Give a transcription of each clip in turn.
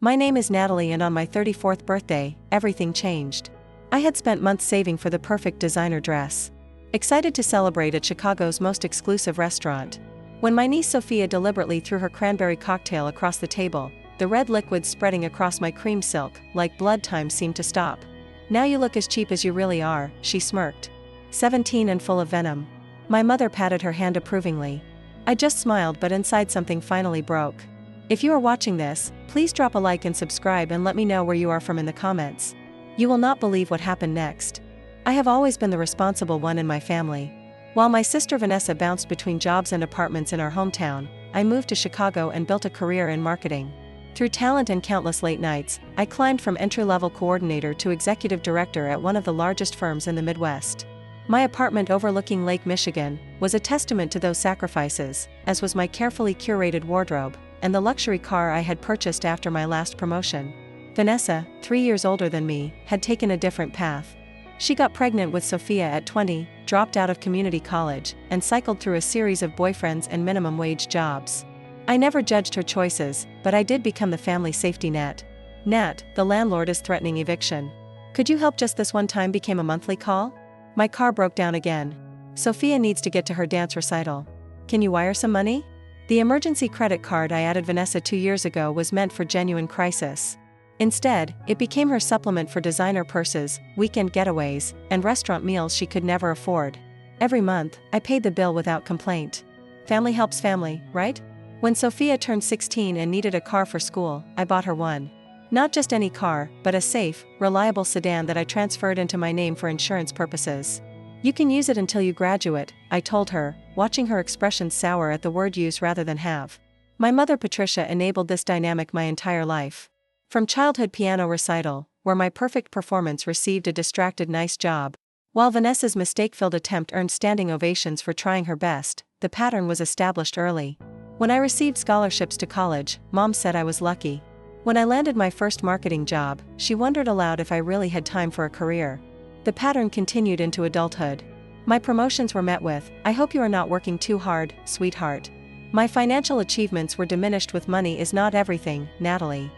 My name is Natalie, and on my 34th birthday, everything changed. I had spent months saving for the perfect designer dress. Excited to celebrate at Chicago's most exclusive restaurant. When my niece Sophia deliberately threw her cranberry cocktail across the table, the red liquid spreading across my cream silk, like blood, time seemed to stop. "Now you look as cheap as you really are," she smirked. 17 and full of venom. My mother patted her hand approvingly. I just smiled, but inside something finally broke. If you are watching this, please drop a like and subscribe and let me know where you are from in the comments. You will not believe what happened next. I have always been the responsible one in my family. While my sister Vanessa bounced between jobs and apartments in our hometown, I moved to Chicago and built a career in marketing. Through talent and countless late nights, I climbed from entry-level coordinator to executive director at one of the largest firms in the Midwest. My apartment overlooking Lake Michigan was a testament to those sacrifices, as was my carefully curated wardrobe and the luxury car I had purchased after my last promotion. Vanessa, 3 years older than me, had taken a different path. She got pregnant with Sophia at 20, dropped out of community college, and cycled through a series of boyfriends and minimum wage jobs. I never judged her choices, but I did become the family safety net. "Nat, the landlord is threatening eviction. Could you help just this one time?" became a monthly call. My car broke down again. "Sophia needs to get to her dance recital. Can you wire some money?" The emergency credit card I added Vanessa 2 years ago was meant for genuine crisis. Instead, it became her supplement for designer purses, weekend getaways, and restaurant meals she could never afford. Every month, I paid the bill without complaint. Family helps family, right? When Sophia turned 16 and needed a car for school, I bought her one. Not just any car, but a safe, reliable sedan that I transferred into my name for insurance purposes. "You can use it until you graduate," I told her, watching her expression sour at the word use rather than have. My mother Patricia enabled this dynamic my entire life. From childhood piano recital, where my perfect performance received a distracted "nice job," while Vanessa's mistake-filled attempt earned standing ovations for trying her best, the pattern was established early. When I received scholarships to college, Mom said I was lucky. When I landed my first marketing job, she wondered aloud if I really had time for a career. The pattern continued into adulthood. My promotions were met with, "I hope you are not working too hard, sweetheart." My financial achievements were diminished with "Money is not everything, Natalie."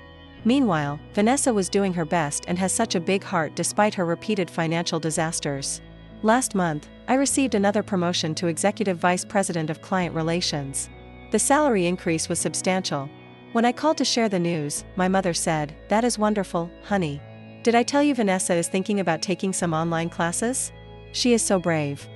Meanwhile, Vanessa was doing her best and has such a big heart despite her repeated financial disasters. Last month, I received another promotion to Executive Vice President of Client Relations. The salary increase was substantial. When I called to share the news, my mother said, "That is wonderful, honey. Did I tell you Vanessa is thinking about taking some online classes? She is so brave."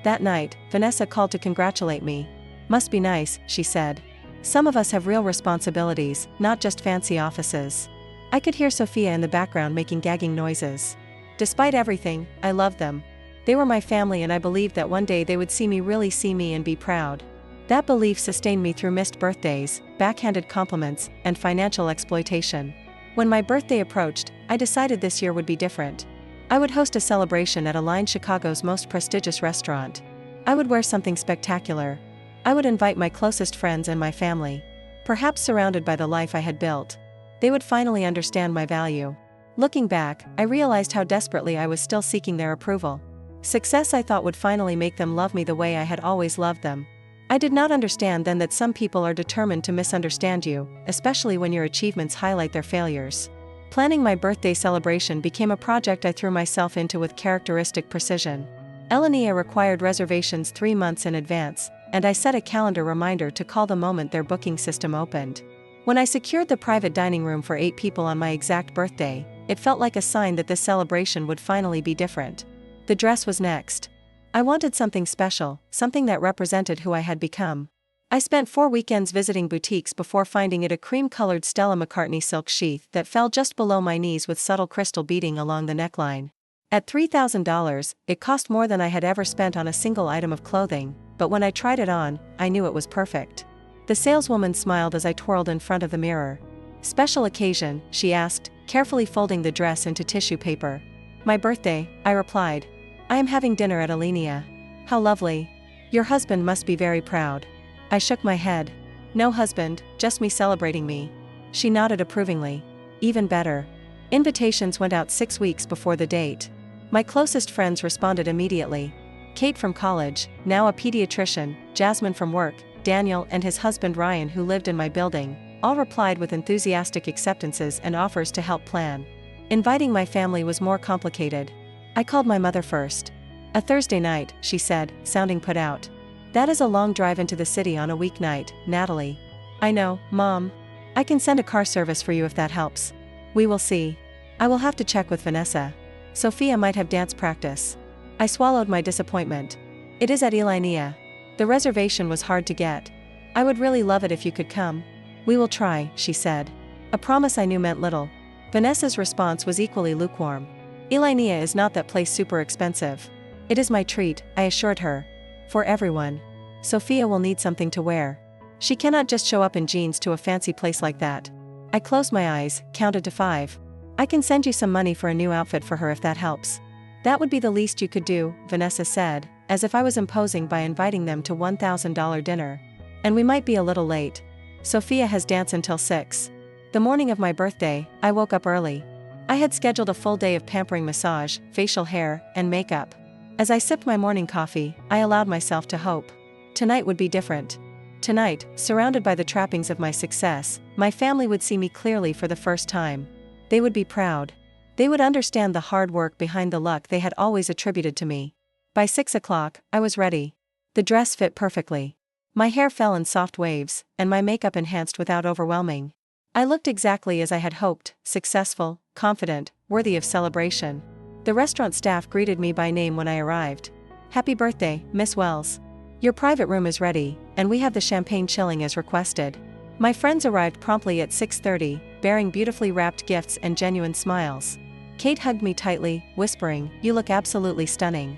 That night, Vanessa called to congratulate me. "Must be nice," she said. "Some of us have real responsibilities, not just fancy offices." I could hear Sophia in the background making gagging noises. Despite everything, I loved them. They were my family, and I believed that one day they would really see me and be proud. That belief sustained me through missed birthdays, backhanded compliments, and financial exploitation. When my birthday approached, I decided this year would be different. I would host a celebration at Chicago's most prestigious restaurant. I would wear something spectacular. I would invite my closest friends and my family. Perhaps surrounded by the life I had built. They would finally understand my value. Looking back, I realized how desperately I was still seeking their approval. Success, I thought, would finally make them love me the way I had always loved them. I did not understand then that some people are determined to misunderstand you, especially when your achievements highlight their failures. Planning my birthday celebration became a project I threw myself into with characteristic precision. Elenia required reservations 3 months in advance, and I set a calendar reminder to call the moment their booking system opened. When I secured the private dining room for 8 people on my exact birthday, it felt like a sign that this celebration would finally be different. The dress was next. I wanted something special, something that represented who I had become. I spent 4 weekends visiting boutiques before finding it a cream-colored Stella McCartney silk sheath that fell just below my knees with subtle crystal beading along the neckline. At $3,000, it cost more than I had ever spent on a single item of clothing, but when I tried it on, I knew it was perfect. The saleswoman smiled as I twirled in front of the mirror. "Special occasion?" she asked, carefully folding the dress into tissue paper. "My birthday," I replied. "I am having dinner at Elenia." "How lovely. Your husband must be very proud." I shook my head. "No husband, just me celebrating me." She nodded approvingly. "Even better." Invitations went out 6 weeks before the date. My closest friends responded immediately. Kate from college, now a pediatrician, Jasmine from work, Daniel and his husband Ryan, who lived in my building, all replied with enthusiastic acceptances and offers to help plan. Inviting my family was more complicated. I called my mother first. A Thursday night, she said, sounding put out. That is a long drive into the city on a weeknight, Natalie. I know, Mom. I can send a car service for you if that helps. We will see. I will have to check with Vanessa. Sophia might have dance practice. I swallowed my disappointment. It is at Elinia. The reservation was hard to get. I would really love it if you could come. We will try, she said. A promise I knew meant little. Vanessa's response was equally lukewarm. Elinia is not that place super expensive. It is my treat, I assured her. For everyone. Sophia will need something to wear. She cannot just show up in jeans to a fancy place like that. I closed my eyes, counted to 5. I can send you some money for a new outfit for her if that helps. That would be the least you could do, Vanessa said, as if I was imposing by inviting them to $1,000 dinner. And we might be a little late. Sophia has dance until 6. The morning of my birthday, I woke up early. I had scheduled a full day of pampering massage, facial hair, and makeup. As I sipped my morning coffee, I allowed myself to hope. Tonight would be different. Tonight, surrounded by the trappings of my success, my family would see me clearly for the first time. They would be proud. They would understand the hard work behind the luck they had always attributed to me. By 6 o'clock, I was ready. The dress fit perfectly. My hair fell in soft waves, and my makeup enhanced without overwhelming. I looked exactly as I had hoped, successful, confident, worthy of celebration. The restaurant staff greeted me by name when I arrived. Happy birthday, Miss Wells. Your private room is ready, and we have the champagne chilling as requested. My friends arrived promptly at 6:30, bearing beautifully wrapped gifts and genuine smiles. Kate hugged me tightly, whispering, "You look absolutely stunning."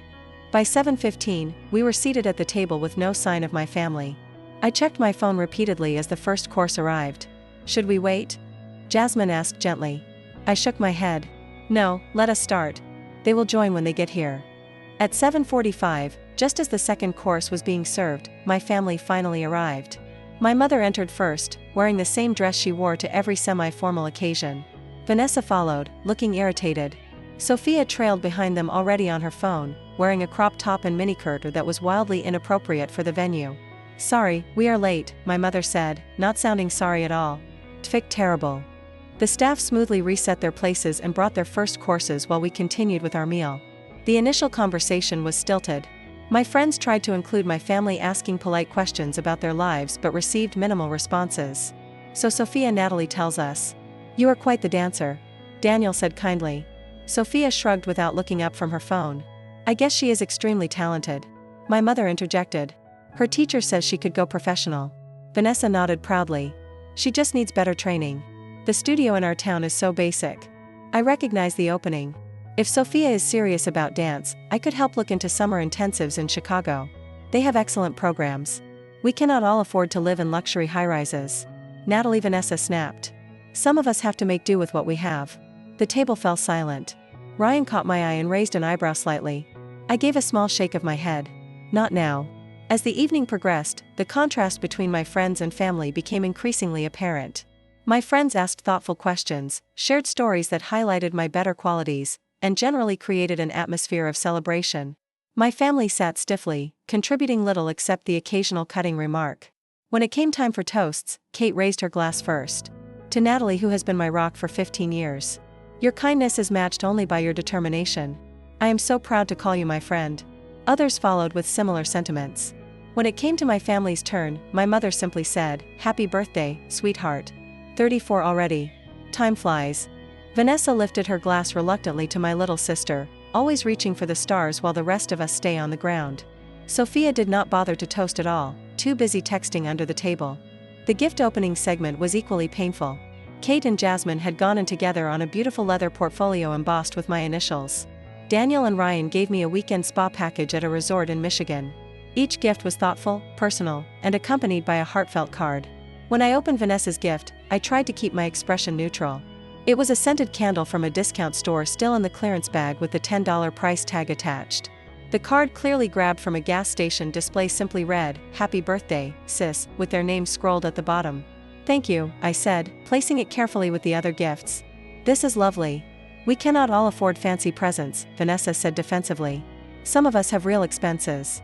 By 7:15, we were seated at the table with no sign of my family. I checked my phone repeatedly as the first course arrived. Should we wait? Jasmine asked gently. I shook my head. No, let us start. They will join when they get here. At 7:45, just as the second course was being served, my family finally arrived. My mother entered first, wearing the same dress she wore to every semi-formal occasion. Vanessa followed, looking irritated. Sophia trailed behind them already on her phone, wearing a crop top and miniskirt that was wildly inappropriate for the venue. Sorry, we are late, my mother said, not sounding sorry at all. Tfic terrible. The staff smoothly reset their places and brought their first courses while we continued with our meal. The initial conversation was stilted. My friends tried to include my family, asking polite questions about their lives but received minimal responses. So Sophia, Natalie tells us. You are quite the dancer. Daniel said kindly. Sophia shrugged without looking up from her phone. I guess she is extremely talented. My mother interjected. Her teacher says she could go professional. Vanessa nodded proudly. She just needs better training. The studio in our town is so basic. I recognize the opening. If Sophia is serious about dance, I could help look into summer intensives in Chicago. They have excellent programs. We cannot all afford to live in luxury high-rises. Natalie, Vanessa snapped. Some of us have to make do with what we have. The table fell silent. Ryan caught my eye and raised an eyebrow slightly. I gave a small shake of my head. Not now. As the evening progressed, the contrast between my friends and family became increasingly apparent. My friends asked thoughtful questions, shared stories that highlighted my better qualities, and generally created an atmosphere of celebration. My family sat stiffly, contributing little except the occasional cutting remark. When it came time for toasts, Kate raised her glass first. To Natalie, who has been my rock for 15 years. Your kindness is matched only by your determination. I am so proud to call you my friend. Others followed with similar sentiments. When it came to my family's turn, my mother simply said, Happy birthday, sweetheart. 34 already. Time flies. Vanessa lifted her glass reluctantly to my little sister, always reaching for the stars while the rest of us stay on the ground. Sophia did not bother to toast at all, too busy texting under the table. The gift opening segment was equally painful. Kate and Jasmine had gone in together on a beautiful leather portfolio embossed with my initials. Daniel and Ryan gave me a weekend spa package at a resort in Michigan. Each gift was thoughtful, personal, and accompanied by a heartfelt card. When I opened Vanessa's gift, I tried to keep my expression neutral. It was a scented candle from a discount store still in the clearance bag with the $10 price tag attached. The card, clearly grabbed from a gas station display, simply read, Happy birthday, sis, with their names scrolled at the bottom. Thank you, I said, placing it carefully with the other gifts. This is lovely. We cannot all afford fancy presents, Vanessa said defensively. Some of us have real expenses.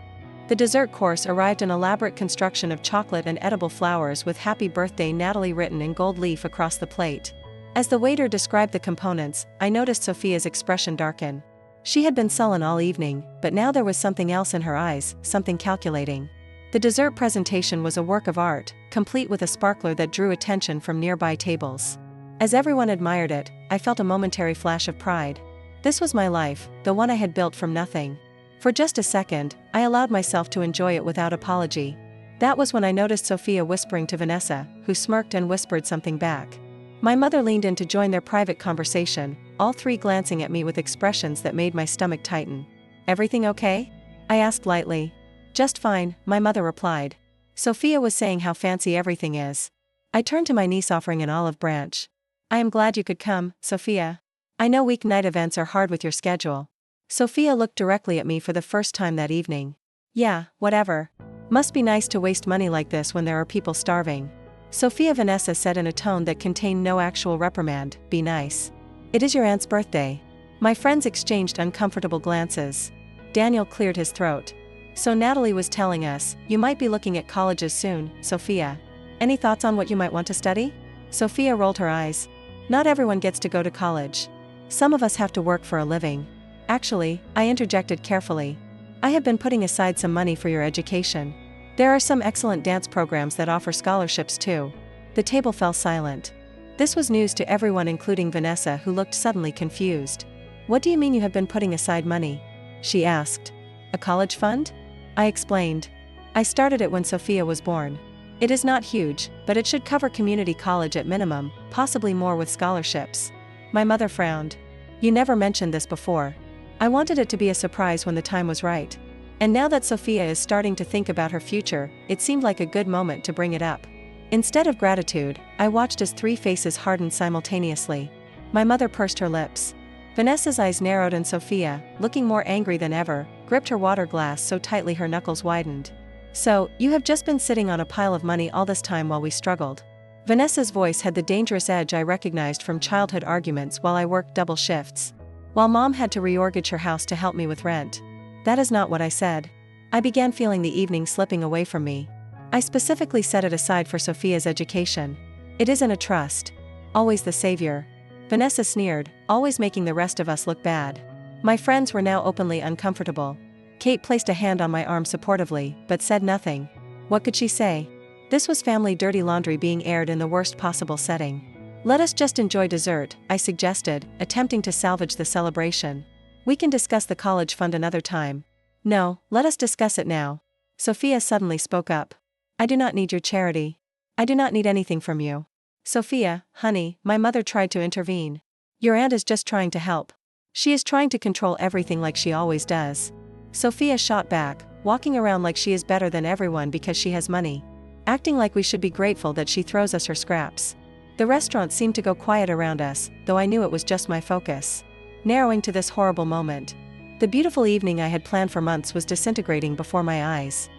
The dessert course arrived, an elaborate construction of chocolate and edible flowers with "Happy Birthday Natalie" written in gold leaf across the plate. As the waiter described the components, I noticed Sophia's expression darken. She had been sullen all evening, but now there was something else in her eyes, something calculating. The dessert presentation was a work of art, complete with a sparkler that drew attention from nearby tables. As everyone admired it, I felt a momentary flash of pride. This was my life, the one I had built from nothing. For just a second, I allowed myself to enjoy it without apology. That was when I noticed Sophia whispering to Vanessa, who smirked and whispered something back. My mother leaned in to join their private conversation, all three glancing at me with expressions that made my stomach tighten. "Everything okay?" I asked lightly. "Just fine," my mother replied. Sophia was saying how fancy everything is. I turned to my niece, offering an olive branch. "I am glad you could come, Sophia. I know weeknight events are hard with your schedule." Sophia looked directly at me for the first time that evening. "Yeah, whatever. Must be nice to waste money like this when there are people starving." Sophia, Vanessa said in a tone that contained no actual reprimand, "Be nice. It is your aunt's birthday." My friends exchanged uncomfortable glances. Daniel cleared his throat. "So Natalie was telling us, you might be looking at colleges soon, Sophia. Any thoughts on what you might want to study?" Sophia rolled her eyes. "Not everyone gets to go to college. Some of us have to work for a living." "Actually," I interjected carefully, "I have been putting aside some money for your education. There are some excellent dance programs that offer scholarships too." The table fell silent. This was news to everyone, including Vanessa, who looked suddenly confused. "What do you mean you have been putting aside money?" she asked. "A college fund?" I explained. "I started it when Sophia was born. It is not huge, but it should cover community college at minimum, possibly more with scholarships." My mother frowned. "You never mentioned this before." I wanted it to be a surprise when the time was right. And now that Sophia is starting to think about her future, it seemed like a good moment to bring it up. Instead of gratitude, I watched as three faces hardened simultaneously. My mother pursed her lips. Vanessa's eyes narrowed, and Sophia, looking more angry than ever, gripped her water glass so tightly her knuckles widened. "So, you have just been sitting on a pile of money all this time while we struggled?" Vanessa's voice had the dangerous edge I recognized from childhood arguments while I worked double shifts. "While Mom had to reorganize her house to help me with rent." "That is not what I said." I began feeling the evening slipping away from me. "I specifically set it aside for Sophia's education. It isn't a trust. Always the savior." Vanessa sneered, always making the rest of us look bad. My friends were now openly uncomfortable. Kate placed a hand on my arm supportively, but said nothing. What could she say? This was family dirty laundry being aired in the worst possible setting. "Let us just enjoy dessert," I suggested, attempting to salvage the celebration. "We can discuss the college fund another time." "No, let us discuss it now." Sophia suddenly spoke up. "I do not need your charity. I do not need anything from you." "Sophia, honey," my mother tried to intervene. "Your aunt is just trying to help. She is trying to control everything like she always does." Sophia shot back, walking around like she is better than everyone because she has money. Acting like we should be grateful that she throws us her scraps. The restaurant seemed to go quiet around us, though I knew it was just my focus. Narrowing to this horrible moment. The beautiful evening I had planned for months was disintegrating before my eyes.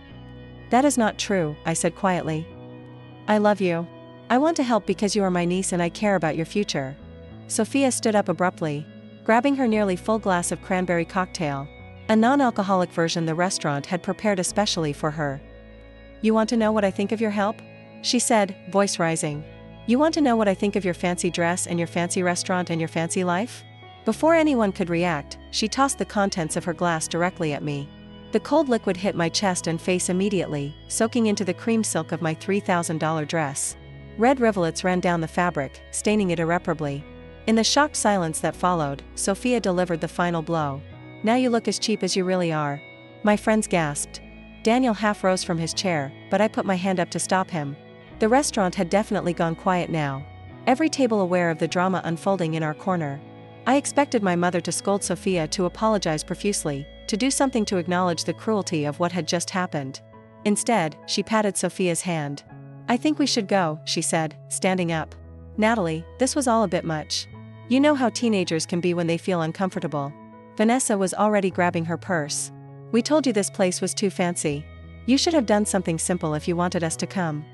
"That is not true," I said quietly. "I love you. I want to help because you are my niece and I care about your future." Sophia stood up abruptly, grabbing her nearly full glass of cranberry cocktail, a non-alcoholic version the restaurant had prepared especially for her. "You want to know what I think of your help?" she said, voice rising. "You want to know what I think of your fancy dress and your fancy restaurant and your fancy life?" Before anyone could react, she tossed the contents of her glass directly at me. The cold liquid hit my chest and face immediately, soaking into the cream silk of my $3,000 dress. Red rivulets ran down the fabric, staining it irreparably. In the shocked silence that followed, Sophia delivered the final blow. "Now you look as cheap as you really are." My friends gasped. Daniel half rose from his chair, but I put my hand up to stop him. The restaurant had definitely gone quiet now. Every table aware of the drama unfolding in our corner. I expected my mother to scold Sophia, to apologize profusely, to do something to acknowledge the cruelty of what had just happened. Instead, she patted Sophia's hand. "I think we should go," she said, standing up. "Natalie, this was all a bit much. You know how teenagers can be when they feel uncomfortable." Vanessa was already grabbing her purse. "We told you this place was too fancy. You should have done something simple if you wanted us to come."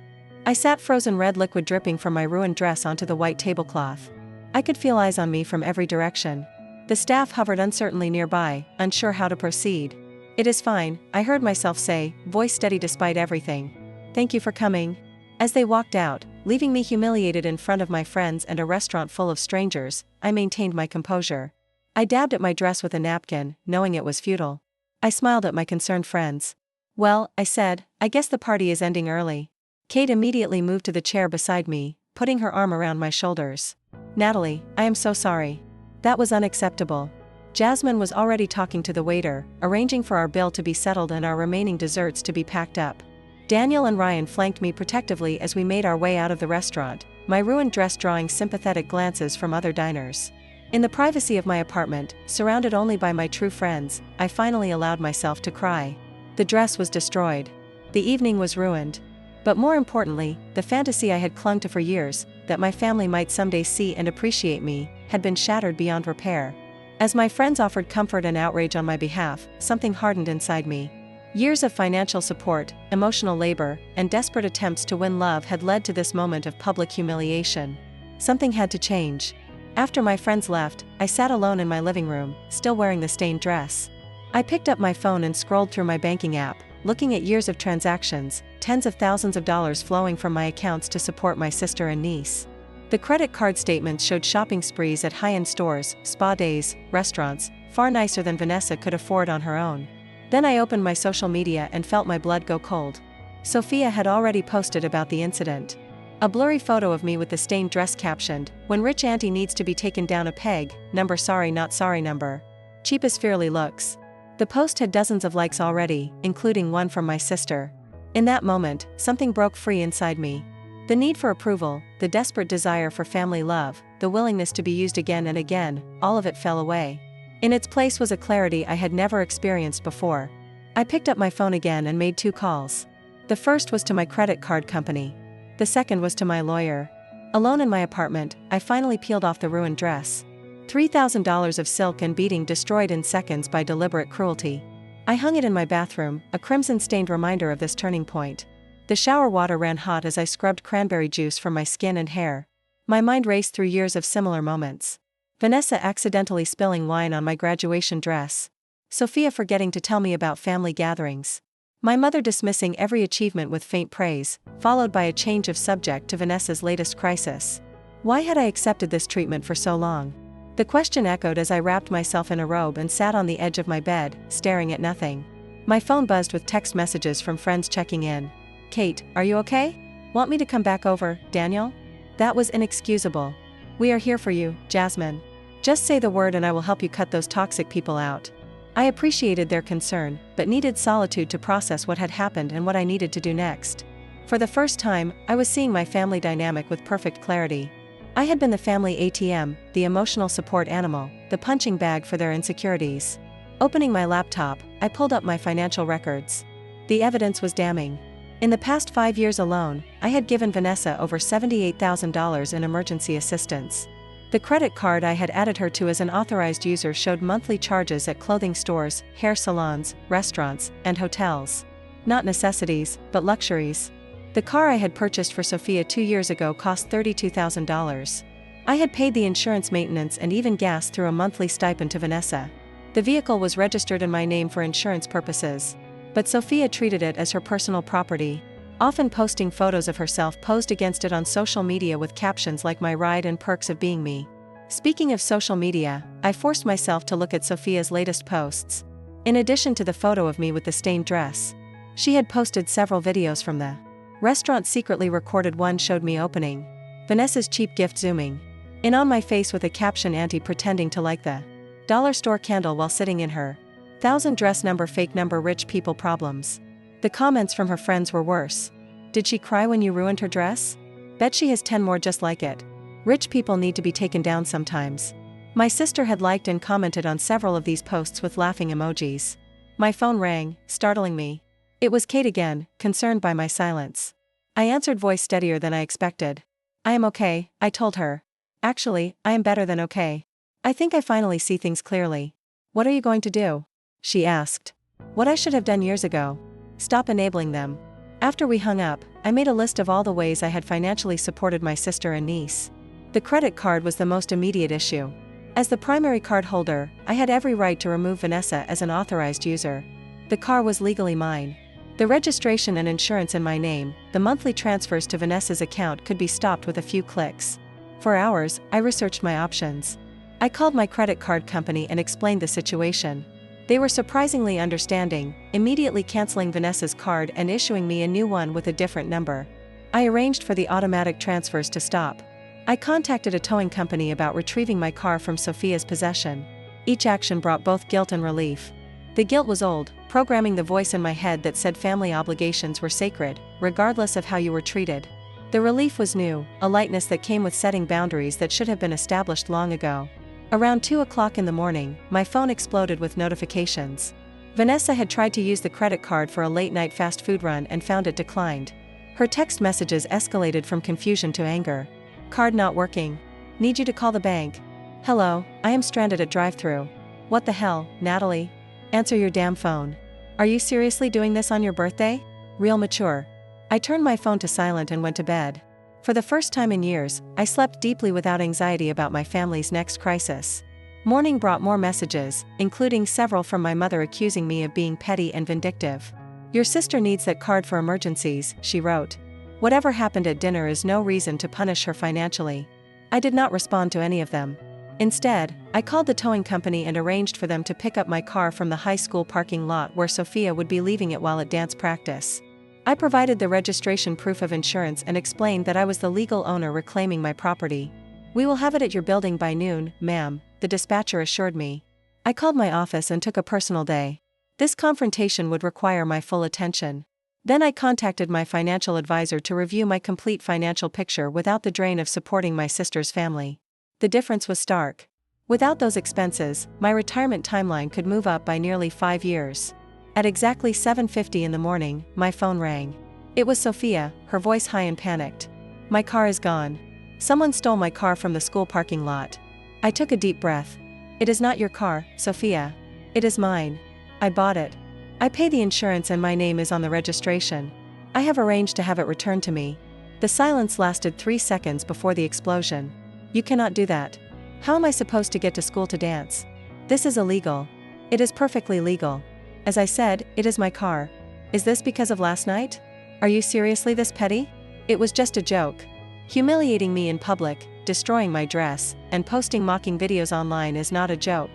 I sat, frozen red liquid dripping from my ruined dress onto the white tablecloth. I could feel eyes on me from every direction. The staff hovered uncertainly nearby, unsure how to proceed. "It is fine," I heard myself say, voice steady despite everything. "Thank you for coming." As they walked out, leaving me humiliated in front of my friends and a restaurant full of strangers, I maintained my composure. I dabbed at my dress with a napkin, knowing it was futile. I smiled at my concerned friends. "Well," I said, "I guess the party is ending early." Kate immediately moved to the chair beside me, putting her arm around my shoulders. "Natalie, I am so sorry. That was unacceptable." Jasmine was already talking to the waiter, arranging for our bill to be settled and our remaining desserts to be packed up. Daniel and Ryan flanked me protectively as we made our way out of the restaurant, my ruined dress drawing sympathetic glances from other diners. In the privacy of my apartment, surrounded only by my true friends, I finally allowed myself to cry. The dress was destroyed. The evening was ruined. But more importantly, the fantasy I had clung to for years, that my family might someday see and appreciate me, had been shattered beyond repair. As my friends offered comfort and outrage on my behalf, something hardened inside me. Years of financial support, emotional labor, and desperate attempts to win love had led to this moment of public humiliation. Something had to change. After my friends left, I sat alone in my living room, still wearing the stained dress. I picked up my phone and scrolled through my banking app, looking at years of transactions, tens of thousands of dollars flowing from my accounts to support my sister and niece. The credit card statements showed shopping sprees at high-end stores, spa days, restaurants, far nicer than Vanessa could afford on her own. Then I opened my social media and felt my blood go cold. Sophia had already posted about the incident. A blurry photo of me with the stained dress captioned, "When rich auntie needs to be taken down a peg, number sorry not sorry number. Cheap as Fearly looks." The post had dozens of likes already, including one from my sister. In that moment, something broke free inside me. The need for approval, the desperate desire for family love, the willingness to be used again and again, all of it fell away. In its place was a clarity I had never experienced before. I picked up my phone again and made 2 calls. The first was to my credit card company. The second was to my lawyer. Alone in my apartment, I finally peeled off the ruined dress. $3,000 of silk and beading destroyed in seconds by deliberate cruelty. I hung it in my bathroom, a crimson-stained reminder of this turning point. The shower water ran hot as I scrubbed cranberry juice from my skin and hair. My mind raced through years of similar moments. Vanessa accidentally spilling wine on my graduation dress. Sophia forgetting to tell me about family gatherings. My mother dismissing every achievement with faint praise, followed by a change of subject to Vanessa's latest crisis. Why had I accepted this treatment for so long? The question echoed as I wrapped myself in a robe and sat on the edge of my bed, staring at nothing. My phone buzzed with text messages from friends checking in. "Kate, are you okay? Want me to come back over, Daniel?" That was inexcusable. "We are here for you, Jasmine. Just say the word and I will help you cut those toxic people out." I appreciated their concern, but needed solitude to process what had happened and what I needed to do next. For the first time, I was seeing my family dynamic with perfect clarity. I had been the family ATM, the emotional support animal, the punching bag for their insecurities. Opening my laptop, I pulled up my financial records. The evidence was damning. In the past 5 years alone, I had given Vanessa over $78,000 in emergency assistance. The credit card I had added her to as an authorized user showed monthly charges at clothing stores, hair salons, restaurants, and hotels. Not necessities, but luxuries. The car I had purchased for Sophia 2 years ago cost $32,000. I had paid the insurance maintenance and even gas through a monthly stipend to Vanessa. The vehicle was registered in my name for insurance purposes. But Sophia treated it as her personal property, often posting photos of herself posed against it on social media with captions like "My ride and perks of being me." Speaking of social media, I forced myself to look at Sophia's latest posts. In addition to the photo of me with the stained dress, she had posted several videos from the restaurant. Secretly recorded one showed me opening Vanessa's cheap gift, zooming in on my face with a caption, "Auntie pretending to like the dollar store candle while sitting in her 1,000 dress number, fake number, rich people problems." The comments from her friends were worse. "Did she cry when you ruined her dress? Bet she has 10 more just like it. Rich people need to be taken down sometimes." My sister had liked and commented on several of these posts with laughing emojis. My phone rang, startling me. It was Kate again, concerned by my silence. I answered, voice steadier than I expected. "I am okay," I told her. "Actually, I am better than okay. I think I finally see things clearly." "What are you going to do?" she asked. "What I should have done years ago. Stop enabling them." After we hung up, I made a list of all the ways I had financially supported my sister and niece. The credit card was the most immediate issue. As the primary card holder, I had every right to remove Vanessa as an authorized user. The car was legally mine. The registration and insurance in my name, the monthly transfers to Vanessa's account could be stopped with a few clicks. For hours, I researched my options. I called my credit card company and explained the situation. They were surprisingly understanding, immediately canceling Vanessa's card and issuing me a new one with a different number. I arranged for the automatic transfers to stop. I contacted a towing company about retrieving my car from Sophia's possession. Each action brought both guilt and relief. The guilt was old, programming the voice in my head that said family obligations were sacred, regardless of how you were treated. The relief was new, a lightness that came with setting boundaries that should have been established long ago. Around 2 o'clock in the morning, my phone exploded with notifications. Vanessa had tried to use the credit card for a late-night fast food run and found it declined. Her text messages escalated from confusion to anger. Card not working. Need you to call the bank. Hello, I am stranded at drive-thru. What the hell, Natalie? Answer your damn phone. Are you seriously doing this on your birthday? Real mature. I turned my phone to silent and went to bed. For the first time in years, I slept deeply without anxiety about my family's next crisis. Morning brought more messages, including several from my mother accusing me of being petty and vindictive. Your sister needs that card for emergencies, she wrote. Whatever happened at dinner is no reason to punish her financially. I did not respond to any of them. Instead, I called the towing company and arranged for them to pick up my car from the high school parking lot where Sophia would be leaving it while at dance practice. I provided the registration proof of insurance and explained that I was the legal owner reclaiming my property. We will have it at your building by noon, ma'am, the dispatcher assured me. I called my office and took a personal day. This confrontation would require my full attention. Then I contacted my financial advisor to review my complete financial picture without the drain of supporting my sister's family. The difference was stark. Without those expenses, my retirement timeline could move up by nearly 5 years. At exactly 7:50 in the morning, my phone rang. It was Sophia, her voice high and panicked. My car is gone. Someone stole my car from the school parking lot. I took a deep breath. It is not your car, Sophia. It is mine. I bought it. I pay the insurance and my name is on the registration. I have arranged to have it returned to me. The silence lasted 3 seconds before the explosion. You cannot do that. How am I supposed to get to school to dance? This is illegal. It is perfectly legal. As I said, it is my car. Is this because of last night? Are you seriously this petty? It was just a joke. Humiliating me in public, destroying my dress, and posting mocking videos online is not a joke.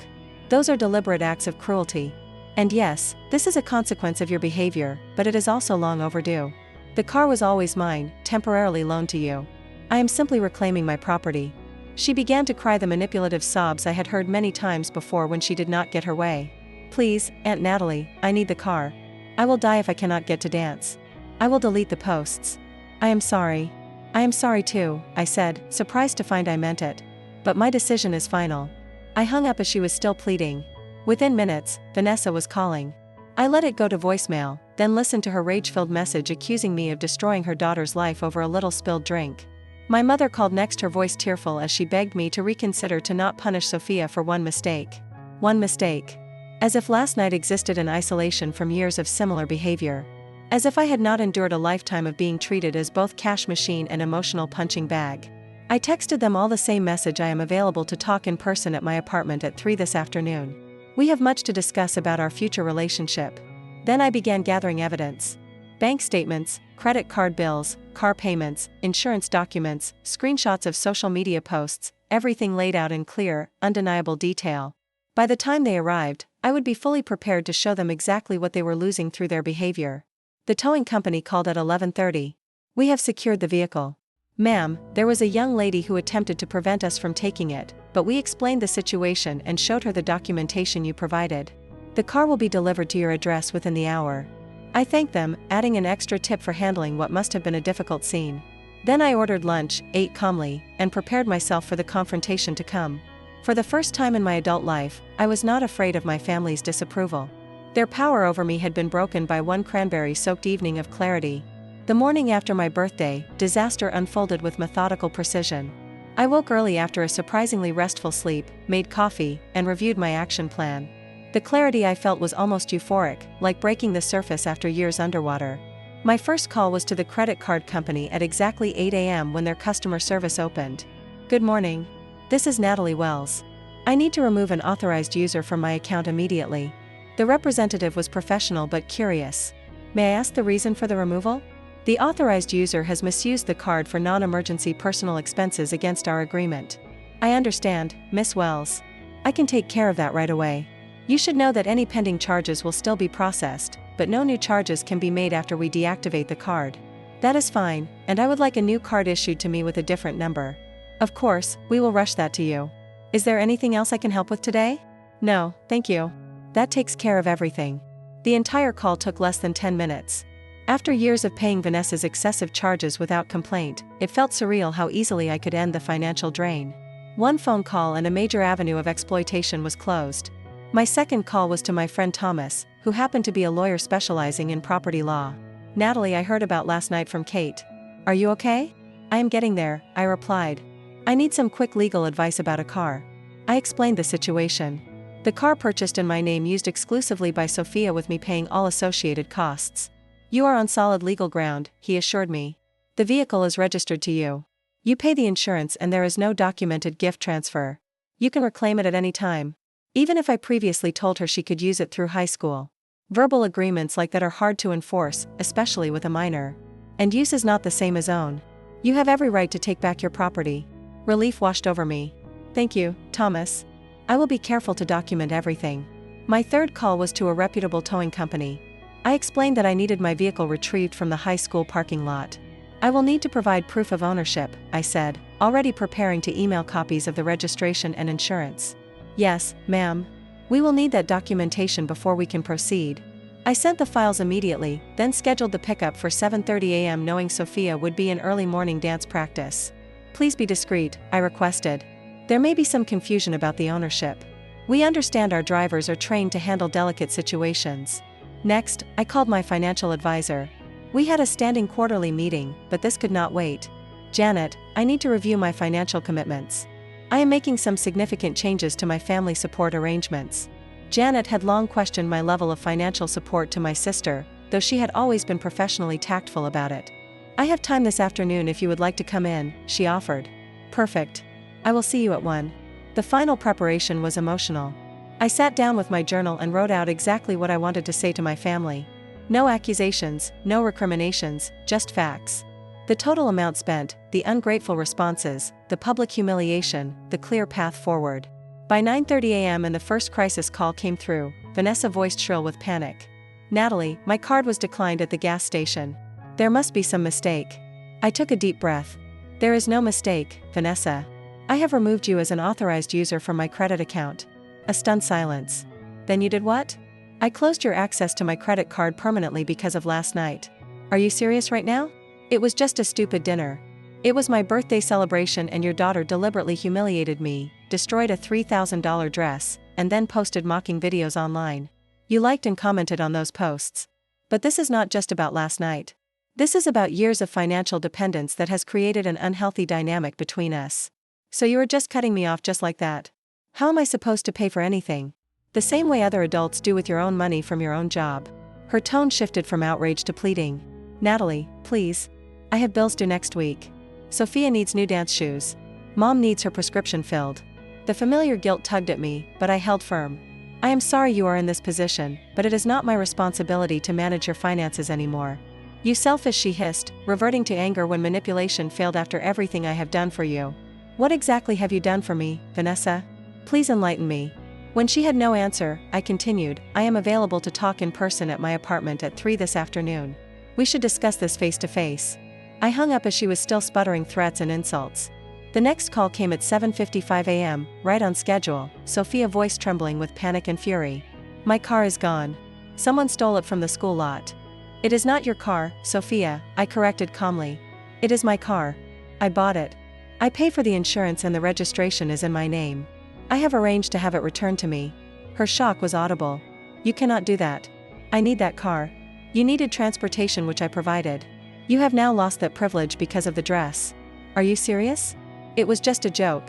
Those are deliberate acts of cruelty. And yes, this is a consequence of your behavior, but it is also long overdue. The car was always mine, temporarily loaned to you. I am simply reclaiming my property. She began to cry the manipulative sobs I had heard many times before when she did not get her way. Please, Aunt Natalie, I need the car. I will die if I cannot get to dance. I will delete the posts. I am sorry. I am sorry too, I said, surprised to find I meant it. But my decision is final. I hung up as she was still pleading. Within minutes, Vanessa was calling. I let it go to voicemail, then listened to her rage-filled message accusing me of destroying her daughter's life over a little spilled drink. My mother called next, her voice tearful as she begged me to reconsider, to not punish Sophia for one mistake. One mistake. As if last night existed in isolation from years of similar behavior. As if I had not endured a lifetime of being treated as both cash machine and emotional punching bag. I texted them all the same message: I am available to talk in person at my apartment at 3 this afternoon. We have much to discuss about our future relationship. Then I began gathering evidence. Bank statements, credit card bills, car payments, insurance documents, screenshots of social media posts, everything laid out in clear, undeniable detail. By the time they arrived, I would be fully prepared to show them exactly what they were losing through their behavior. The towing company called at 11:30. We have secured the vehicle. Ma'am, there was a young lady who attempted to prevent us from taking it, but we explained the situation and showed her the documentation you provided. The car will be delivered to your address within the hour. I thanked them, adding an extra tip for handling what must have been a difficult scene. Then I ordered lunch, ate calmly, and prepared myself for the confrontation to come. For the first time in my adult life, I was not afraid of my family's disapproval. Their power over me had been broken by one cranberry-soaked evening of clarity. The morning after my birthday, disaster unfolded with methodical precision. I woke early after a surprisingly restful sleep, made coffee, and reviewed my action plan. The clarity I felt was almost euphoric, like breaking the surface after years underwater. My first call was to the credit card company at exactly 8 a.m. when their customer service opened. Good morning. This is Natalie Wells. I need to remove an authorized user from my account immediately. The representative was professional but curious. May I ask the reason for the removal? The authorized user has misused the card for non-emergency personal expenses against our agreement. I understand, Miss Wells. I can take care of that right away. You should know that any pending charges will still be processed, but no new charges can be made after we deactivate the card. That is fine, and I would like a new card issued to me with a different number. Of course, we will rush that to you. Is there anything else I can help with today? No, thank you. That takes care of everything. The entire call took less than 10 minutes. After years of paying Vanessa's excessive charges without complaint, it felt surreal how easily I could end the financial drain. One phone call and a major avenue of exploitation was closed. My second call was to my friend Thomas, who happened to be a lawyer specializing in property law. Natalie, I heard about last night from Kate. Are you okay? I am getting there, I replied. I need some quick legal advice about a car. I explained the situation. The car purchased in my name used exclusively by Sophia with me paying all associated costs. You are on solid legal ground, he assured me. The vehicle is registered to you. You pay the insurance and there is no documented gift transfer. You can reclaim it at any time. Even if I previously told her she could use it through high school. Verbal agreements like that are hard to enforce, especially with a minor. And use is not the same as own. You have every right to take back your property. Relief washed over me. Thank you, Thomas. I will be careful to document everything. My third call was to a reputable towing company. I explained that I needed my vehicle retrieved from the high school parking lot. I will need to provide proof of ownership, I said, already preparing to email copies of the registration and insurance. Yes, ma'am. We will need that documentation before we can proceed. I sent the files immediately, then scheduled the pickup for 7:30 a.m. knowing Sophia would be in early morning dance practice. Please be discreet, I requested. There may be some confusion about the ownership. We understand our drivers are trained to handle delicate situations. Next, I called my financial advisor. We had a standing quarterly meeting, but this could not wait. Janet, I need to review my financial commitments. I am making some significant changes to my family support arrangements. Janet had long questioned my level of financial support to my sister, though she had always been professionally tactful about it. I have time this afternoon if you would like to come in, she offered. Perfect. I will see you at 1. The final preparation was emotional. I sat down with my journal and wrote out exactly what I wanted to say to my family. No accusations, no recriminations, just facts. The total amount spent, the ungrateful responses, the public humiliation, the clear path forward. By 9:30 a.m. and the first crisis call came through, Vanessa voiced shrill with panic. Natalie, my card was declined at the gas station. There must be some mistake. I took a deep breath. There is no mistake, Vanessa. I have removed you as an authorized user from my credit account. A stunned silence. Then you did what? I closed your access to my credit card permanently because of last night. Are you serious right now? It was just a stupid dinner. It was my birthday celebration and your daughter deliberately humiliated me, destroyed a $3,000 dress, and then posted mocking videos online. You liked and commented on those posts. But this is not just about last night. This is about years of financial dependence that has created an unhealthy dynamic between us. So you are just cutting me off just like that? How am I supposed to pay for anything? The same way other adults do with your own money from your own job. Her tone shifted from outrage to pleading. Natalie, please. I have bills due next week. Sophia needs new dance shoes. Mom needs her prescription filled. The familiar guilt tugged at me, but I held firm. I am sorry you are in this position, but it is not my responsibility to manage your finances anymore. You selfish, she hissed, reverting to anger when manipulation failed after everything I have done for you. What exactly have you done for me, Vanessa? Please enlighten me. When she had no answer, I continued, I am available to talk in person at my apartment at 3 this afternoon. We should discuss this face to face. I hung up as she was still sputtering threats and insults. The next call came at 7:55 a.m., right on schedule, Sophia voice trembling with panic and fury. My car is gone. Someone stole it from the school lot. It is not your car, Sophia, I corrected calmly. It is my car. I bought it. I pay for the insurance and the registration is in my name. I have arranged to have it returned to me. Her shock was audible. You cannot do that. I need that car. You needed transportation which I provided. You have now lost that privilege because of the dress. Are you serious? It was just a joke.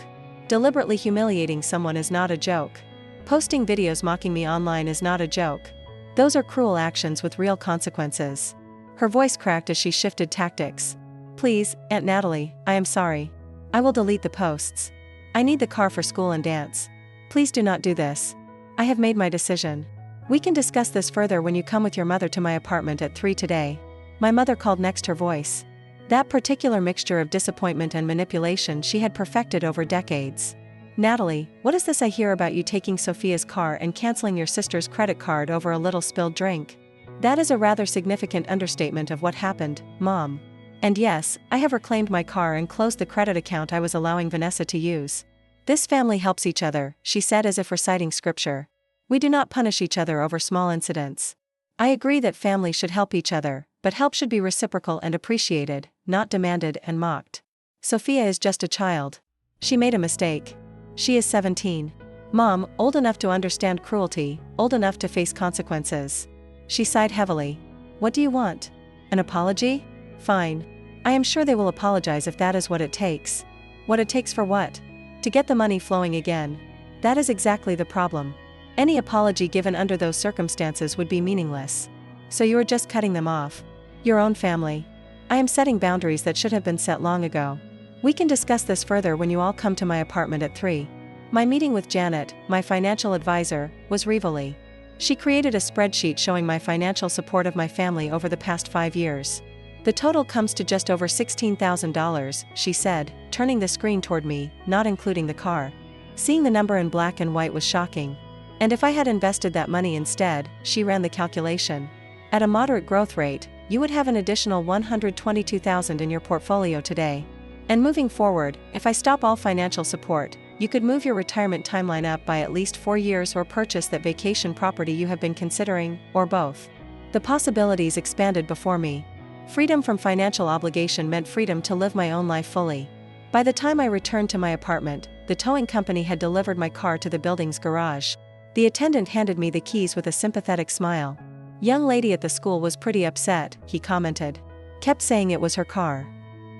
Deliberately humiliating someone is not a joke. Posting videos mocking me online is not a joke. Those are cruel actions with real consequences. Her voice cracked as she shifted tactics. Please, Aunt Natalie, I am sorry. I will delete the posts. I need the car for school and dance. Please do not do this. I have made my decision. We can discuss this further when you come with your mother to my apartment at 3 today. My mother called next, her voice. That particular mixture of disappointment and manipulation she had perfected over decades. Natalie, what is this I hear about you taking Sophia's car and canceling your sister's credit card over a little spilled drink? That is a rather significant understatement of what happened, Mom. And yes, I have reclaimed my car and closed the credit account I was allowing Vanessa to use. This family helps each other, she said as if reciting scripture. We do not punish each other over small incidents. I agree that families should help each other, but help should be reciprocal and appreciated, not demanded and mocked. Sophia is just a child. She made a mistake. She is 17. Mom, old enough to understand cruelty, old enough to face consequences. She sighed heavily. What do you want? An apology? Fine. I am sure they will apologize if that is what it takes. What it takes for what? To get the money flowing again. That is exactly the problem. Any apology given under those circumstances would be meaningless. So you are just cutting them off. Your own family. I am setting boundaries that should have been set long ago. We can discuss this further when you all come to my apartment at 3. My meeting with Janet, my financial advisor, was revealing. She created a spreadsheet showing my financial support of my family over the past 5 years. The total comes to just over $16,000, she said, turning the screen toward me, not including the car. Seeing the number in black and white was shocking. And if I had invested that money instead, she ran the calculation. At a moderate growth rate, you would have an additional $122,000 in your portfolio today. And moving forward, if I stop all financial support, you could move your retirement timeline up by at least 4 years or purchase that vacation property you have been considering, or both. The possibilities expanded before me. Freedom from financial obligation meant freedom to live my own life fully. By the time I returned to my apartment, the towing company had delivered my car to the building's garage. The attendant handed me the keys with a sympathetic smile. Young lady at the school was pretty upset, he commented. Kept saying it was her car.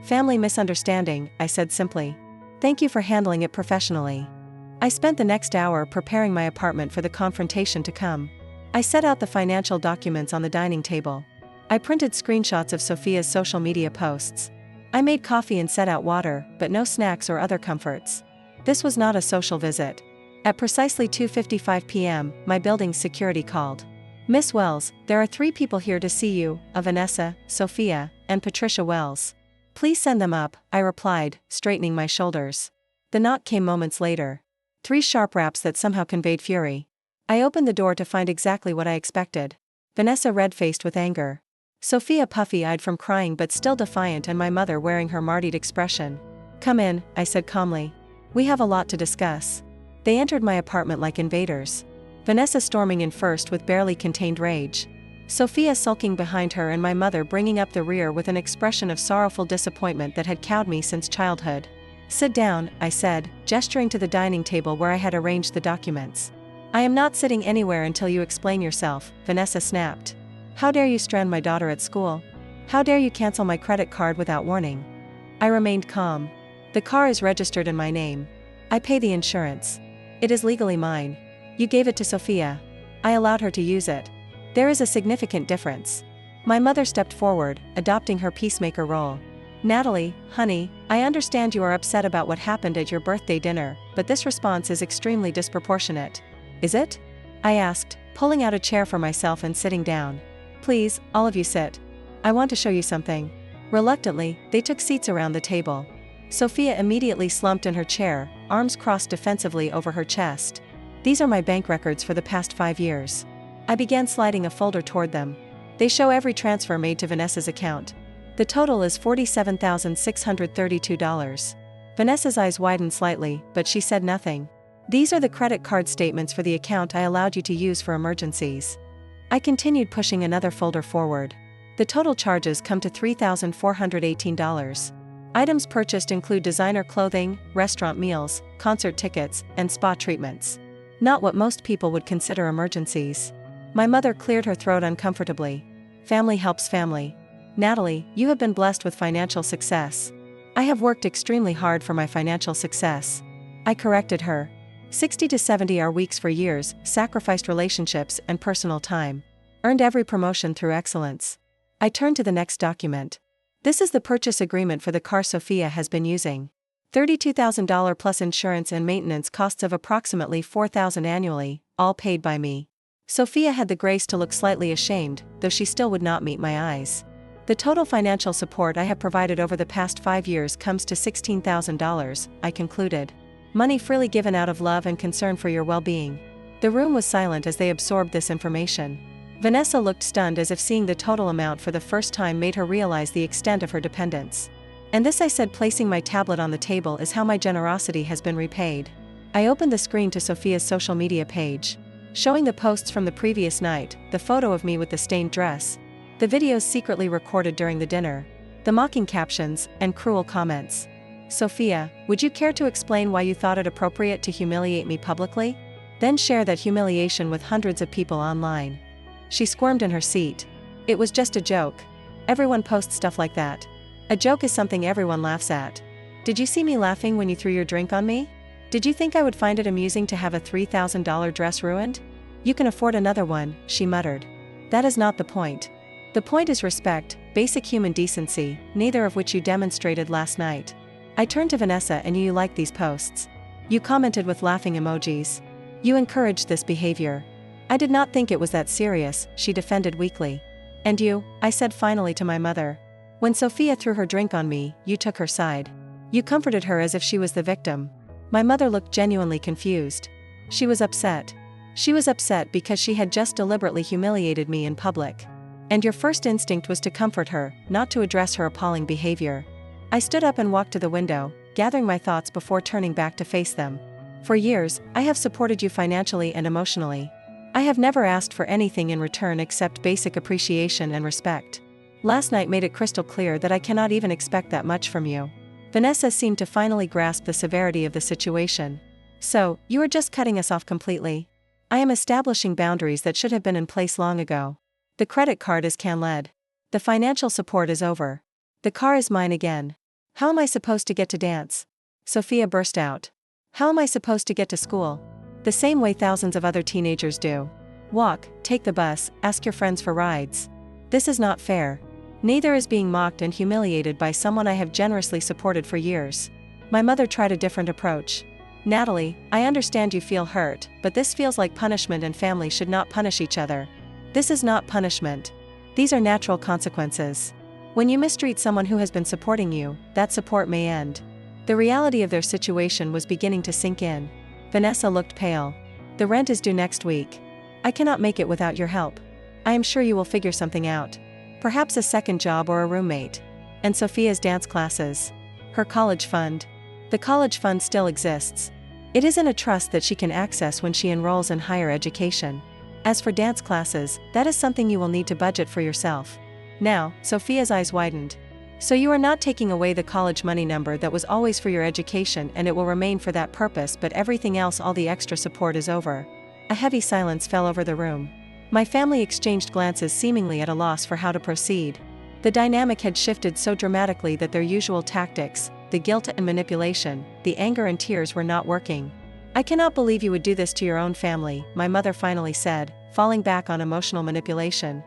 Family misunderstanding, I said simply. Thank you for handling it professionally. I spent the next hour preparing my apartment for the confrontation to come. I set out the financial documents on the dining table. I printed screenshots of Sophia's social media posts. I made coffee and set out water, but no snacks or other comforts. This was not a social visit. At precisely 2:55 p.m., my building's security called. Miss Wells, there are 3 people here to see you, Vanessa, Sophia, and Patricia Wells. Please send them up, I replied, straightening my shoulders. The knock came moments later. 3 sharp raps that somehow conveyed fury. I opened the door to find exactly what I expected. Vanessa red-faced with anger. Sophia puffy-eyed from crying but still defiant, and my mother wearing her martyred expression. Come in, I said calmly. We have a lot to discuss. They entered my apartment like invaders. Vanessa storming in first with barely contained rage. Sophia sulking behind her, and my mother bringing up the rear with an expression of sorrowful disappointment that had cowed me since childhood. Sit down, I said, gesturing to the dining table where I had arranged the documents. I am not sitting anywhere until you explain yourself, Vanessa snapped. How dare you strand my daughter at school? How dare you cancel my credit card without warning? I remained calm. The car is registered in my name. I pay the insurance. It is legally mine. You gave it to Sophia. I allowed her to use it. There is a significant difference. My mother stepped forward, adopting her peacemaker role. Natalie, honey, I understand you are upset about what happened at your birthday dinner, but this response is extremely disproportionate. Is it? I asked, pulling out a chair for myself and sitting down. Please, all of you sit. I want to show you something. Reluctantly, they took seats around the table. Sophia immediately slumped in her chair, arms crossed defensively over her chest. These are my bank records for the past 5 years. I began sliding a folder toward them. They show every transfer made to Vanessa's account. The total is $47,632. Vanessa's eyes widened slightly, but she said nothing. These are the credit card statements for the account I allowed you to use for emergencies. I continued pushing another folder forward. The total charges come to $3,418. Items purchased include designer clothing, restaurant meals, concert tickets, and spa treatments. Not what most people would consider emergencies. My mother cleared her throat uncomfortably. Family helps family. Natalie, you have been blessed with financial success. I have worked extremely hard for my financial success. I corrected her. 60 to 70-hour weeks for years, sacrificed relationships and personal time. Earned every promotion through excellence. I turned to the next document. This is the purchase agreement for the car Sophia has been using. $32,000 plus insurance and maintenance costs of approximately $4,000 annually, all paid by me. Sophia had the grace to look slightly ashamed, though she still would not meet my eyes. The total financial support I have provided over the past 5 years comes to $16,000, I concluded. Money freely given out of love and concern for your well-being. The room was silent as they absorbed this information. Vanessa looked stunned, as if seeing the total amount for the first time made her realize the extent of her dependence. "And this," I said, placing my tablet on the table, "is how my generosity has been repaid." I opened the screen to Sophia's social media page, showing the posts from the previous night, the photo of me with the stained dress, the videos secretly recorded during the dinner, the mocking captions, and cruel comments. "Sophia, would you care to explain why you thought it appropriate to humiliate me publicly? Then share that humiliation with hundreds of people online." She squirmed in her seat. "It was just a joke. Everyone posts stuff like that. A joke is something everyone laughs at. Did you see me laughing when you threw your drink on me? Did you think I would find it amusing to have a $3,000 dress ruined? You can afford another one," she muttered. "That is not the point. The point is respect, basic human decency, neither of which you demonstrated last night." I turned to Vanessa. "And you liked these posts? You commented with laughing emojis. You encouraged this behavior." "I did not think it was that serious," she defended weakly. "And you," I said finally to my mother. "When Sophia threw her drink on me, you took her side. You comforted her as if she was the victim." My mother looked genuinely confused. She was upset. She was upset because she had just deliberately humiliated me in public. "And your first instinct was to comfort her, not to address her appalling behavior." I stood up and walked to the window, gathering my thoughts before turning back to face them. "For years, I have supported you financially and emotionally. I have never asked for anything in return except basic appreciation and respect. Last night made it crystal clear that I cannot even expect that much from you." Vanessa seemed to finally grasp the severity of the situation. "So, you are just cutting us off completely?" "I am establishing boundaries that should have been in place long ago. The credit card is canceled. The financial support is over. The car is mine again. How am I supposed to get to dance?" Sophia burst out. "How am I supposed to get to school? The same way thousands of other teenagers do. Walk, take the bus, ask your friends for rides. This is not fair. Neither is being mocked and humiliated by someone I have generously supported for years." My mother tried a different approach. "Natalie, I understand you feel hurt, but this feels like punishment, and family should not punish each other. This is not punishment. These are natural consequences. When you mistreat someone who has been supporting you, that support may end." The reality of their situation was beginning to sink in. Vanessa looked pale. "The rent is due next week. I cannot make it without your help. I am sure you will figure something out. Perhaps a second job or a roommate. And Sophia's dance classes. Her college fund. The college fund still exists. It is in a trust that she can access when she enrolls in higher education. As for dance classes, that is something you will need to budget for yourself." Now, Sophia's eyes widened. "So you are not taking away the college money number that was always for your education, and it will remain for that purpose, but everything else, all the extra support, is over." A heavy silence fell over the room. My family exchanged glances, seemingly at a loss for how to proceed. The dynamic had shifted so dramatically that their usual tactics, the guilt and manipulation, the anger and tears, were not working. "I cannot believe you would do this to your own family," my mother finally said, falling back on emotional manipulation.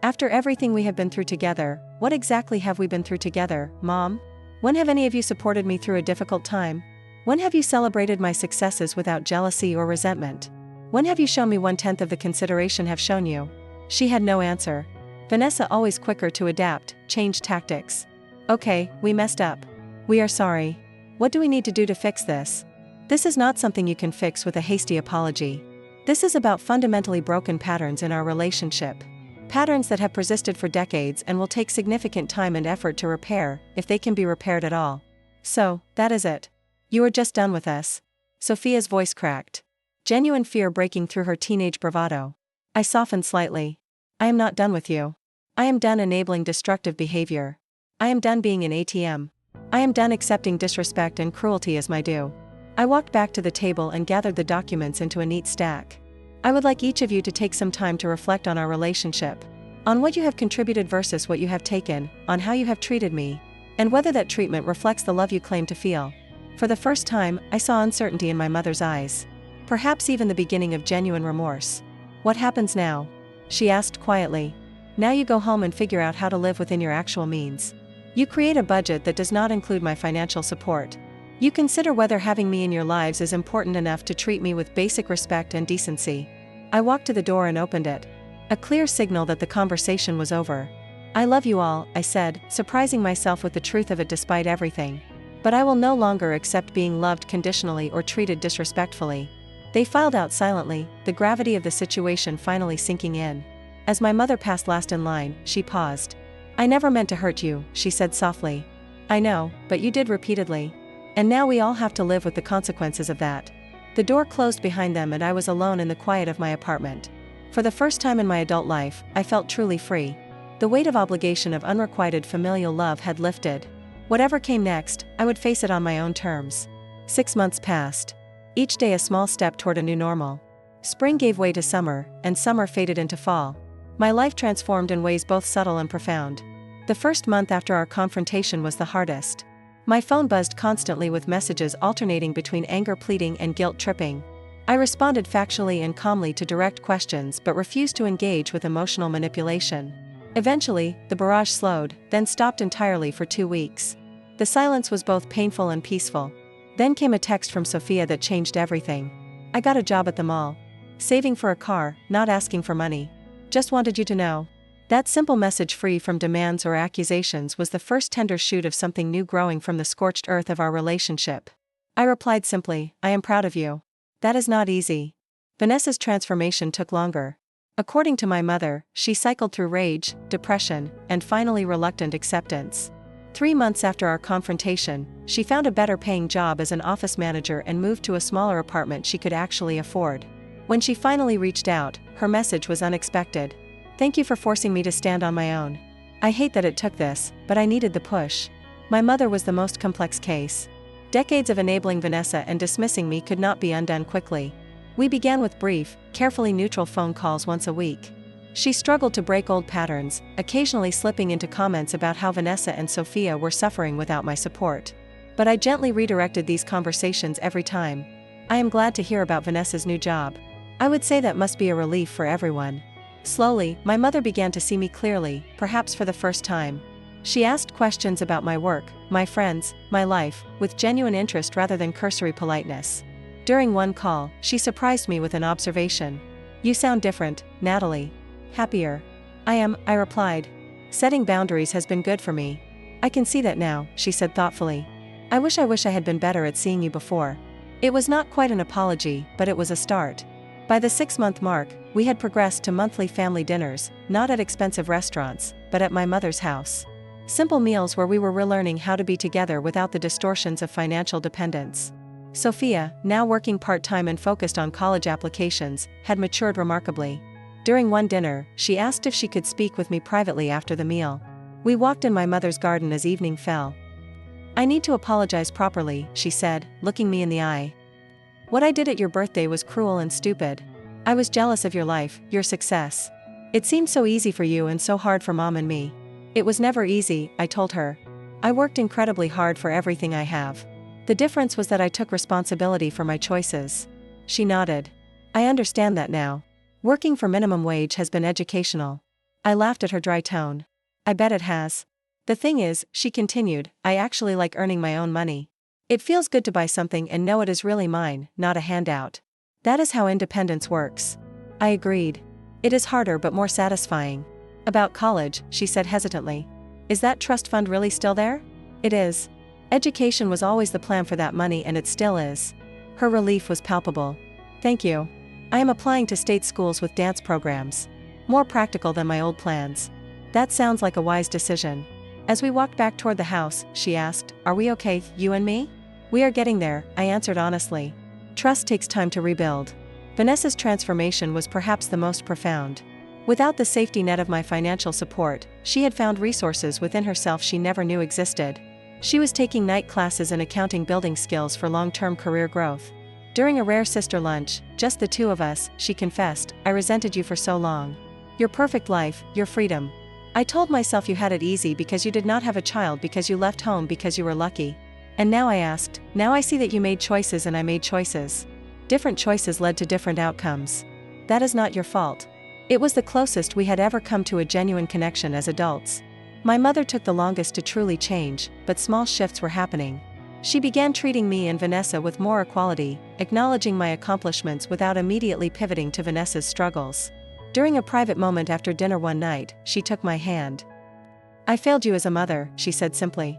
"After everything we have been through together, what exactly have we been through together, Mom? When have any of you supported me through a difficult time? When have you celebrated my successes without jealousy or resentment? When have you shown me 1/10 of the consideration have shown you?" She had no answer. Vanessa, always quicker to adapt, changed tactics. "Okay, we messed up. We are sorry. What do we need to do to fix this?" "This is not something you can fix with a hasty apology. This is about fundamentally broken patterns in our relationship. Patterns that have persisted for decades and will take significant time and effort to repair, if they can be repaired at all. So, that is it. You are just done with us." Sophia's voice cracked, genuine fear breaking through her teenage bravado. I softened slightly. "I am not done with you. I am done enabling destructive behavior. I am done being an ATM. I am done accepting disrespect and cruelty as my due." I walked back to the table and gathered the documents into a neat stack. "I would like each of you to take some time to reflect on our relationship, on what you have contributed versus what you have taken, on how you have treated me, and whether that treatment reflects the love you claim to feel." For the first time, I saw uncertainty in my mother's eyes. Perhaps even the beginning of genuine remorse. "What happens now?" she asked quietly. "Now you go home and figure out how to live within your actual means. You create a budget that does not include my financial support. You consider whether having me in your lives is important enough to treat me with basic respect and decency. I walked to the door and opened it. A clear signal that the conversation was over. "I love you all," I said, surprising myself with the truth of it despite everything. "But I will no longer accept being loved conditionally or treated disrespectfully." They filed out silently, the gravity of the situation finally sinking in. As my mother passed last in line, she paused. "I never meant to hurt you," she said softly. "I know, but you did repeatedly. And now we all have to live with the consequences of that." The door closed behind them and I was alone in the quiet of my apartment. For the first time in my adult life, I felt truly free. The weight of obligation of unrequited familial love had lifted. Whatever came next, I would face it on my own terms. 6 months passed. Each day a small step toward a new normal. Spring gave way to summer, and summer faded into fall. My life transformed in ways both subtle and profound. The first month after our confrontation was the hardest. My phone buzzed constantly with messages alternating between anger pleading and guilt tripping. I responded factually and calmly to direct questions but refused to engage with emotional manipulation. Eventually, the barrage slowed, then stopped entirely for 2 weeks. The silence was both painful and peaceful. Then came a text from Sophia that changed everything. "I got a job at the mall. Saving for a car, not asking for money. Just wanted you to know." That simple message, free from demands or accusations, was the first tender shoot of something new growing from the scorched earth of our relationship. I replied simply, "I am proud of you." That is not easy. Vanessa's transformation took longer. According to my mother, she cycled through rage, depression, and finally reluctant acceptance. 3 months after our confrontation, she found a better paying job as an office manager and moved to a smaller apartment she could actually afford. When she finally reached out, her message was unexpected. "Thank you for forcing me to stand on my own. I hate that it took this, but I needed the push." My mother was the most complex case. Decades of enabling Vanessa and dismissing me could not be undone quickly. We began with brief, carefully neutral phone calls once a week. She struggled to break old patterns, occasionally slipping into comments about how Vanessa and Sophia were suffering without my support. But I gently redirected these conversations every time. "I am glad to hear about Vanessa's new job. I would say that must be a relief for everyone." Slowly, my mother began to see me clearly, perhaps for the first time. She asked questions about my work, my friends, my life, with genuine interest rather than cursory politeness. During one call, she surprised me with an observation. "You sound different, Natalie. Happier." "I am," I replied. "Setting boundaries has been good for me." "I can see that now," she said thoughtfully. I wish I had been better at seeing you before." It was not quite an apology, but it was a start. By the 6-month mark, we had progressed to monthly family dinners, not at expensive restaurants, but at my mother's house. Simple meals where we were relearning how to be together without the distortions of financial dependence. Sophia, now working part-time and focused on college applications, had matured remarkably. During one dinner, she asked if she could speak with me privately after the meal. We walked in my mother's garden as evening fell. "I need to apologize properly," she said, looking me in the eye. "What I did at your birthday was cruel and stupid. I was jealous of your life, your success. It seemed so easy for you and so hard for Mom and me." "It was never easy," I told her. "I worked incredibly hard for everything I have. The difference was that I took responsibility for my choices." She nodded. "I understand that now. Working for minimum wage has been educational." I laughed at her dry tone. "I bet it has. The thing is," she continued, "I actually like earning my own money. It feels good to buy something and know it is really mine, not a handout. That is how independence works." I agreed. "It is harder but more satisfying." "About college," she said hesitantly. "Is that trust fund really still there?" "It is. Education was always the plan for that money and it still is." Her relief was palpable. "Thank you. I am applying to state schools with dance programs. More practical than my old plans." "That sounds like a wise decision." As we walked back toward the house, she asked, "Are we okay, you and me?" "We are getting there," I answered honestly. Trust takes time to rebuild. Vanessa's transformation was perhaps the most profound. Without the safety net of my financial support, she had found resources within herself she never knew existed. She was taking night classes in accounting, building skills for long-term career growth. During a rare sister lunch, just the two of us, she confessed, "I resented you for so long. Your perfect life, your freedom. I told myself you had it easy because you did not have a child, because you left home, because you were lucky. And now," I asked, "now I see that you made choices and I made choices. Different choices led to different outcomes. That is not your fault." It was the closest we had ever come to a genuine connection as adults. My mother took the longest to truly change, but small shifts were happening. She began treating me and Vanessa with more equality, acknowledging my accomplishments without immediately pivoting to Vanessa's struggles. During a private moment after dinner one night, she took my hand. "I failed you as a mother," she said simply.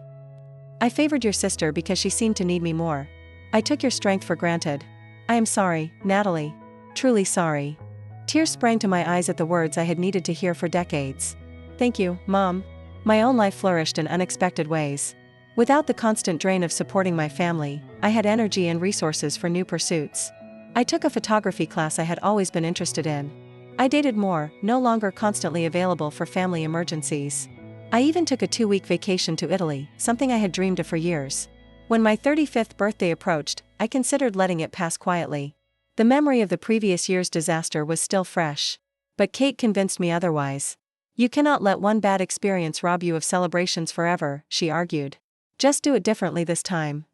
"I favored your sister because she seemed to need me more. I took your strength for granted. I am sorry, Natalie. Truly sorry." Tears sprang to my eyes at the words I had needed to hear for decades. "Thank you, Mom." My own life flourished in unexpected ways. Without the constant drain of supporting my family, I had energy and resources for new pursuits. I took a photography class I had always been interested in. I dated more, no longer constantly available for family emergencies. I even took a 2-week vacation to Italy, something I had dreamed of for years. When my 35th birthday approached, I considered letting it pass quietly. The memory of the previous year's disaster was still fresh. But Kate convinced me otherwise. "You cannot let one bad experience rob you of celebrations forever," she argued. "Just do it differently this time."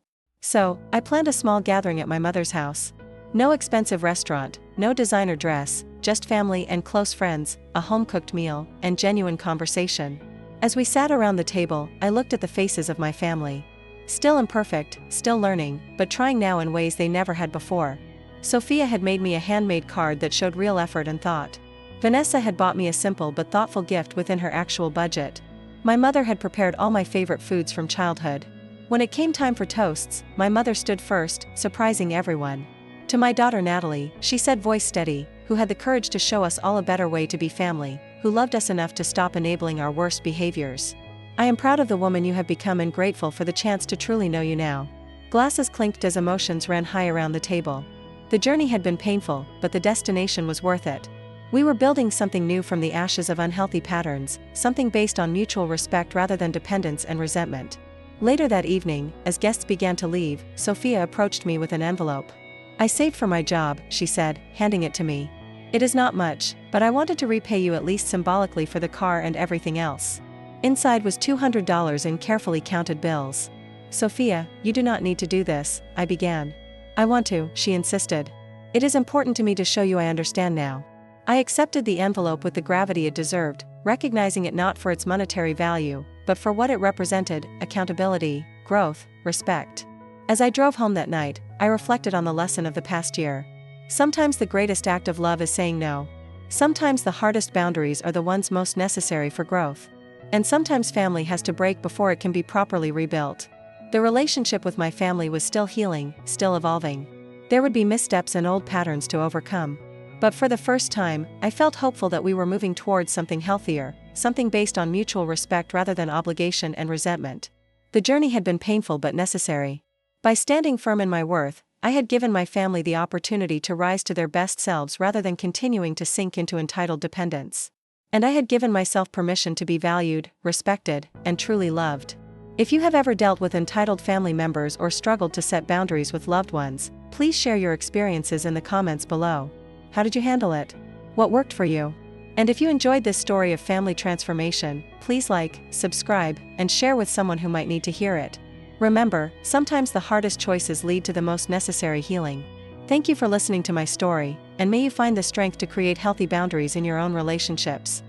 So, I planned a small gathering at my mother's house. No expensive restaurant, no designer dress, just family and close friends, a home-cooked meal, and genuine conversation. As we sat around the table, I looked at the faces of my family. Still imperfect, still learning, but trying now in ways they never had before. Sophia had made me a handmade card that showed real effort and thought. Vanessa had bought me a simple but thoughtful gift within her actual budget. My mother had prepared all my favorite foods from childhood. When it came time for toasts, my mother stood first, surprising everyone. To my daughter Natalie, she said, voice steady, who had the courage to show us all a better way to be family, who loved us enough to stop enabling our worst behaviors. "I am proud of the woman you have become and grateful for the chance to truly know you now." Glasses clinked as emotions ran high around the table. The journey had been painful, but the destination was worth it. We were building something new from the ashes of unhealthy patterns, something based on mutual respect rather than dependence and resentment. Later that evening, as guests began to leave, Sophia approached me with an envelope. "I saved for my job," she said, handing it to me. "It is not much, but I wanted to repay you at least symbolically for the car and everything else." Inside was $200 in carefully counted bills. "Sophia, you do not need to do this," I began. "I want to," she insisted. "It is important to me to show you I understand now." I accepted the envelope with the gravity it deserved, recognizing it not for its monetary value, but for what it represented: accountability, growth, respect. As I drove home that night, I reflected on the lesson of the past year. Sometimes the greatest act of love is saying no. Sometimes the hardest boundaries are the ones most necessary for growth. And sometimes family has to break before it can be properly rebuilt. The relationship with my family was still healing, still evolving. There would be missteps and old patterns to overcome. But for the first time, I felt hopeful that we were moving towards something healthier, something based on mutual respect rather than obligation and resentment. The journey had been painful but necessary. By standing firm in my worth, I had given my family the opportunity to rise to their best selves rather than continuing to sink into entitled dependence. And I had given myself permission to be valued, respected, and truly loved. If you have ever dealt with entitled family members or struggled to set boundaries with loved ones, please share your experiences in the comments below. How did you handle it? What worked for you? And if you enjoyed this story of family transformation, please like, subscribe, and share with someone who might need to hear it. Remember, sometimes the hardest choices lead to the most necessary healing. Thank you for listening to my story, and may you find the strength to create healthy boundaries in your own relationships.